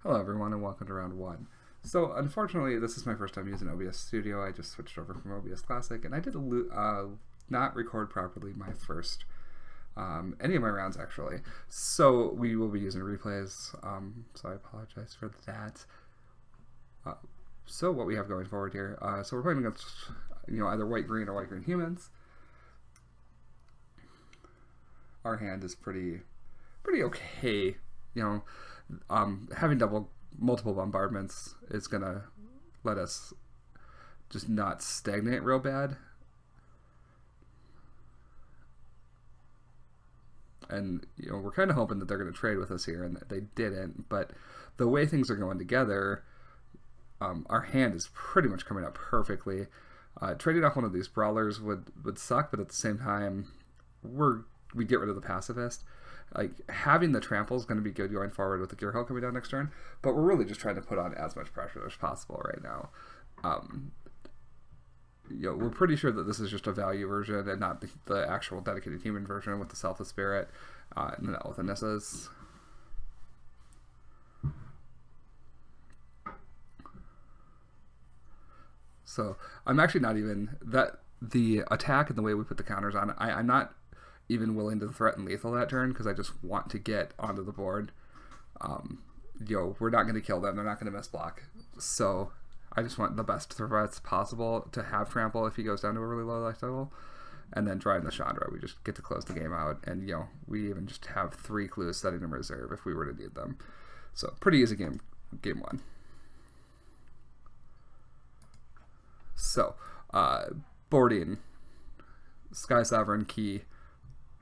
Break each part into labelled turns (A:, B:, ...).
A: Hello everyone and welcome to round one. So unfortunately this is my first time using OBS Studio. I just switched over from OBS Classic and I did not record properly my first any of my rounds actually. So we will be using replays, so I apologize for that. So what we have going forward here, so we're playing against either white-green or white-green humans. Our hand is pretty okay. Having multiple bombardments is gonna let us just not stagnate real bad. And we're kind of hoping that they're going to trade with us here, and they didn't. But the way things are going together, our hand is pretty much coming up perfectly. Trading off one of these brawlers would suck, but at the same time, we get rid of the pacifist. Like, having the trample is going to be good going forward with the gear hill coming down next turn, but we're really just trying to put on as much pressure as possible right now. We're pretty sure that this is just a value version and not the actual dedicated human version with the Selfless Spirit and the with Anissas. So I'm actually not even the attack and the way we put the counters on. I'm not even willing to threaten lethal that turn because I just want to get onto the board. We're not going to kill them. They're not going to miss block. So I just want the best threats possible to have trample if he goes down to a really low life level, and then drawing the Chandra. We just get to close the game out, and we even just have 3 clues setting in reserve if we were to need them. So pretty easy game one. So boarding Sky Sovereign Key,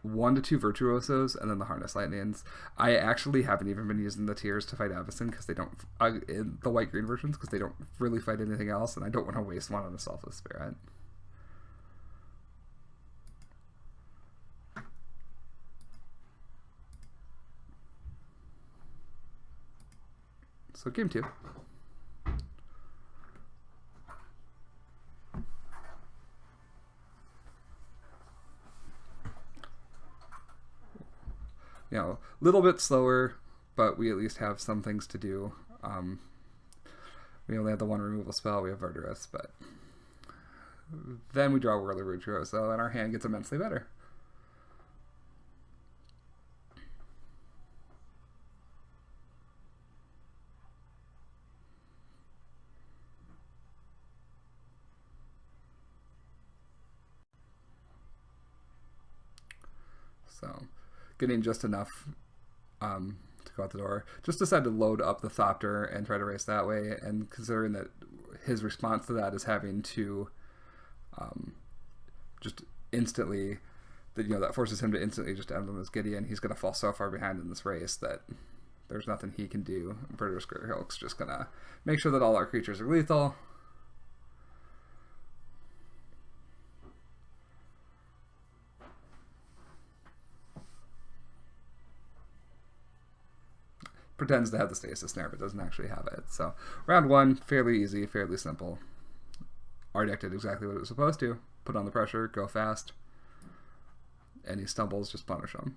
A: 1 to 2 Virtuosos, and then the Harness Lightnings. I actually haven't even been using the tiers to fight Avacyn because they don't, in the white-green versions, because they don't really fight anything else, and I don't want to waste one on a Selfless Spirit. So game 2. A little bit slower, but we at least have some things to do. We only have the 1 removal spell, we have Verdurous, but then we draw Whirly Virtuoso, and our hand gets immensely better. So getting just enough to go out the door. Just decided to load up the Thopter and try to race that way, and considering that his response to that is having to just instantly, that forces him to instantly just emblem his Gideon, he's going to fall so far behind in this race that there's nothing he can do. Verdurous Hilk's just going to make sure that all our creatures are lethal. Pretends to have the stasis snare, but doesn't actually have it. So round 1, fairly easy, fairly simple. Our deck did exactly what it was supposed to. Put on the pressure, go fast. Any stumbles, just punish them.